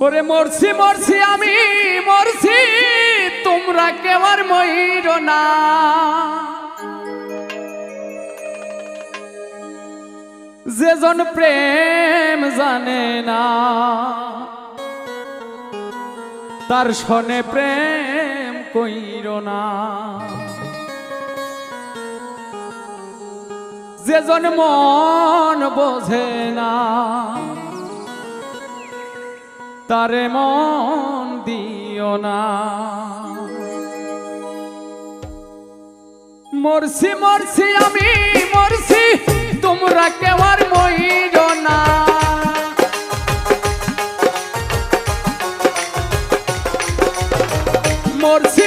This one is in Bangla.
ওরে মরছি মরছি আমি মরছি, তোমরা কেউ আর মইর না। যেজন প্রেম জানে না তার সনে প্রেম কইর না। যেজন মন বোঝে না তারে মন দিও না। মরছি মরছি আমি মরছি, তোমরা কেউ আর মইর না। মরছি